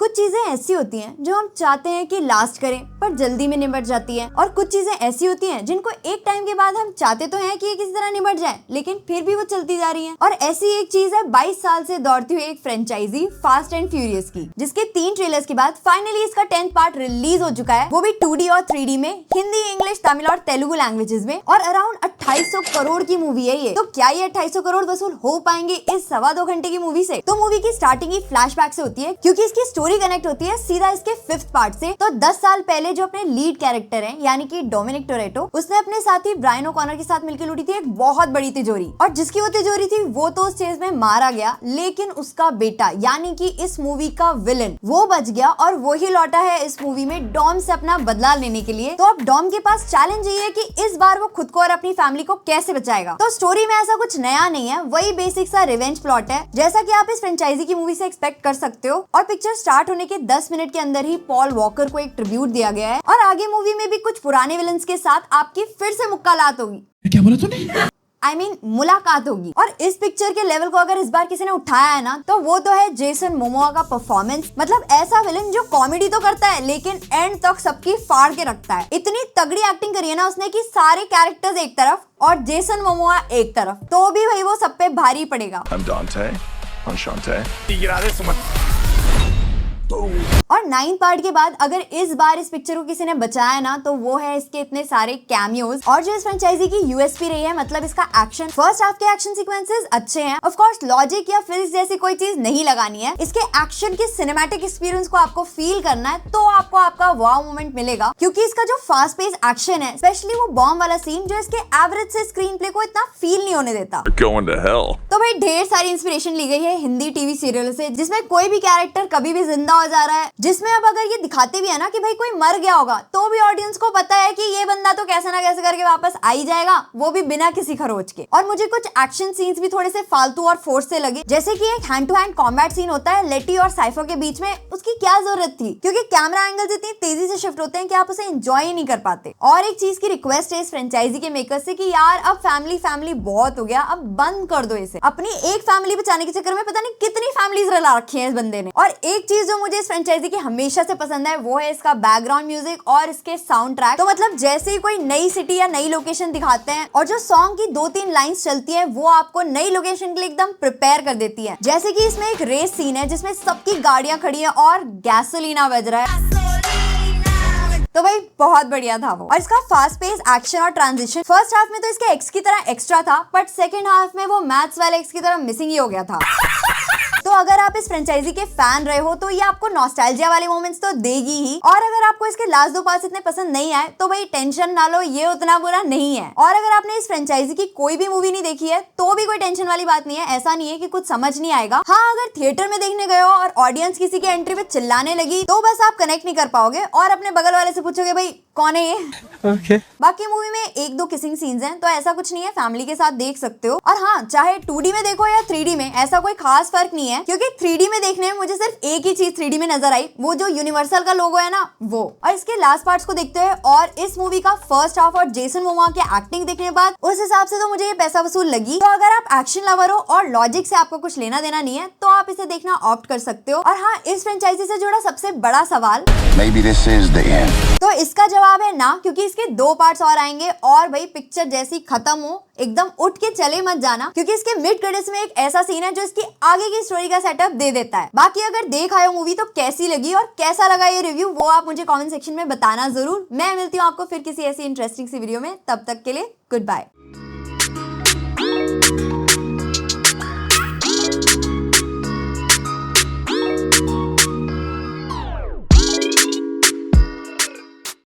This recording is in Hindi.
कुछ चीजें ऐसी होती हैं जो हम चाहते हैं कि लास्ट करें पर जल्दी में निबट जाती है, और कुछ चीजें ऐसी होती हैं जिनको एक टाइम के बाद हम चाहते तो हैं कि ये किसी तरह निबट जाए, लेकिन फिर भी वो चलती जा रही हैं। और ऐसी एक चीज है 22 साल से दौड़ती हुई एक फ्रेंचाइजी फास्ट एंड फ्यूरियस की, जिसके 3 ट्रेलर्स के बाद फाइनली इसका 10th पार्ट रिलीज हो चुका है, वो भी 2D और 3D में, हिंदी, इंग्लिश, तमिल और तेलुगु लैंग्वेजेस में, और अराउंड 2800 करोड़ की मूवी है ये। तो क्या ये 2800 करोड़ वसूल हो पाएंगे इस 2.25 घंटे की मूवी से? तो मूवी की स्टार्टिंग ही फ्लैशबैक से होती है, क्योंकि इसकी स्टोरी कनेक्ट होती है सीधा इसके 5th पार्ट से। तो 10 साल पहले जो अपने लीड कैरेक्टर हैं, यानी कि डोमिनिक टोरेटो, उसने अपने साथी ब्रायन ओकॉनर के साथ मिलकर लूटी थी एक बहुत बड़ी तिजोरी, और जिसकी वो तिजोरी थी वो तो उस चेज में मारा गया, लेकिन उसका बेटा यानी कि इस मूवी का विलन वो बच गया, और वो ही लौटा है इस मूवी में डॉम से अपना बदला लेने के लिए। तो अब डॉम के पास चैलेंज ये है कि इस बार वो खुद को और अपनी फैमिली को कैसे बचाएगा। तो स्टोरी में ऐसा कुछ नया नहीं है, वही बेसिक सा रिवेंज प्लॉट है, जैसा कि आप इस फ्रेंचाइजी की मूवी से एक्सपेक्ट कर सकते हो। और पिक्चर स्टार्ट होने के 10 मिनट के अंदर ही पॉल वॉकर को एक ट्रिब्यूट दिया गया है, और आगे मूवी में भी कुछ पुराने विलन्स के साथ आपकी फिर से मुक्कालात होगी। क्या बोला तूने? मुलाकात होगी। और इस पिक्चर के लेवल को अगर इस बार किसी ने उठाया है ना, तो वो तो है जेसन मोमोआ का परफॉर्मेंस। मतलब ऐसा विलन जो कॉमेडी तो करता है लेकिन एंड तक सबकी फाड़ के रखता है। इतनी तगड़ी एक्टिंग करी है ना उसने कि सारे कैरेक्टर्स एक तरफ और जेसन मोमोआ एक तरफ, तो भी भाई वो सब पे भारी पड़ेगा। और 9th पार्ट के बाद अगर इस बार इस पिक्चर को किसी ने बचाया ना, तो वो है इसके इतने सारे कैमियोज, और जो इस फ्रेंचाइजी की यूएसपी रही है, मतलब इसका एक्शन। फर्स्ट हाफ के एक्शन सीक्वेंसेस अच्छे हैं, ऑफ कोर्स लॉजिक या फिजिक्स जैसी कोई चीज नहीं लगानी है। इसके एक्शन के सिनेमैटिक एक्सपीरियंस को आपको फील करना है तो आपको आपका वाव मोमेंट मिलेगा, क्योंकि इसका जो फास्ट पेस एक्शन है, स्पेशली वो बॉम्ब वाला सीन, जो इसके एवरेज से स्क्रीन प्ले को इतना फील नहीं होने देता। तो भाई ढेर सारी इंस्पिरेशन ली गई है हिंदी टीवी सीरियल से, जिसमें कोई भी कैरेक्टर कभी भी जिंदा हो जा रहा है, जिसमें अब अगर ये दिखाते भी है ना कि भाई कोई मर गया होगा, तो भी ऑडियंस को पता है कि ये बंदा तो कैसे ना कैसे करके वापस आ ही जाएगा, वो भी बिना किसी खरोच के। और मुझे कुछ एक्शन सीन्स भी थोड़े से फालतू और फोर्स से लगे, जैसे कि एक hand to hand combat scene होता है लेटी और साइफर के बीच में, उसकी क्या जरूरत थी, क्योंकि कैमरा एंगल्स इतनी तेजी से शिफ्ट होते हैं कि आप उसे एंजॉय ही नहीं कर पाते। और एक चीज की रिक्वेस्ट है इस फ्रेंचाइजी के मेकर्स से कि यार अब फैमिली बहुत हो गया, अब बंद कर दो इसे। अपनी एक फैमिली बचाने के चक्कर में पता नहीं कितनी फैमिलीज रला रखी है इस बंदे ने। और एक चीज जो मुझे इस फ्रेंचाइजी की हमेशा से पसंद है वो है इसका बैकग्राउंड म्यूजिक और इसके साउंड ट्रैक। तो मतलब जैसे ही कोई नई सिटी या नई लोकेशन दिखाते हैं और जो सॉन्ग की 2-3 लाइंस चलती है, वो आपको नई लोकेशन के लिए एकदम प्रिपेयर कर देती है। जैसे कि इसमें एक रेस सीन है जिसमें सबकी गाड़ियां खड़ी है और गैसोलीना बज रहा है, तो भाई बहुत बढ़िया था वो। और इसका फास्ट पेस एक्शन और ट्रांजिशन फर्स्ट हाफ में तो इसके एक्स की तरह एक्स्ट्रा था, बट सेकंड हाफ में वो मैथ्स वाले एक्स की तरह मिसिंग ही हो गया था। तो अगर आप इस फ्रेंचाइजी के फैन रहे हो तो ये आपको नॉस्टैल्जिया वाले मोमेंट्स तो देगी ही, और अगर आपको इसके लास्ट 2 पार्ट्स इतने पसंद नहीं आए तो भाई टेंशन ना लो, ये उतना बुरा नहीं है। और अगर आपने इस फ्रेंचाइजी की कोई भी मूवी नहीं देखी है तो भी कोई टेंशन वाली बात नहीं है। ऐसा नहीं है कि कुछ समझ नहीं आएगा। हाँ, अगर थिएटर में देखने गए हो और ऑडियंस किसी के एंट्री पे चिल्लाने लगी तो बस आप कनेक्ट नहीं कर पाओगे और अपने बगल वाले से पूछोगे भाई कौन है ये। Okay. बाकी मूवी में 1-2 किसिंग सीन्स हैं, तो ऐसा कुछ नहीं है, फैमिली के साथ देख सकते हो। और हाँ, चाहे 2D में देखो या 3D में, ऐसा कोई खास फर्क नहीं है, क्योंकि 3D में देखने में मुझे सिर्फ एक ही चीज 3D में नजर आई, वो जो यूनिवर्सल का लोगो है ना वो। और इसके लास्ट पार्ट्स को देखते हुए और इस मूवी का फर्स्ट हाफ और जेसन मोमोआ की एक्टिंग देखने के बाद उस हिसाब से तो मुझे ये पैसा वसूल लगी। तो अगर आप एक्शन लवर हो और लॉजिक से आपको कुछ लेना देना नहीं है तो आप इसे देखना ऑप्ट कर सकते हो। और हाँ, इस फ्रेंचाइजी से जुड़ा सबसे बड़ा सवाल, Maybe this is the end. तो इसका जवाब है ना, क्योंकि इसके 2 पार्ट्स और आएंगे। और भाई पिक्चर जैसी खत्म हो एकदम उठ के चले मत जाना, क्योंकि इसके मिड क्रेडिट्स में एक ऐसा सीन है जो इसकी आगे की स्टोरी का सेटअप दे देता है। बाकी अगर देख आए हो मूवी तो कैसी लगी और कैसा लगा ये रिव्यू, वो आप मुझे कमेंट सेक्शन में बताना जरूर। मैं मिलती हूँ आपको फिर किसी ऐसी इंटरेस्टिंग सी वीडियो में, तब तक के लिए गुड बाय।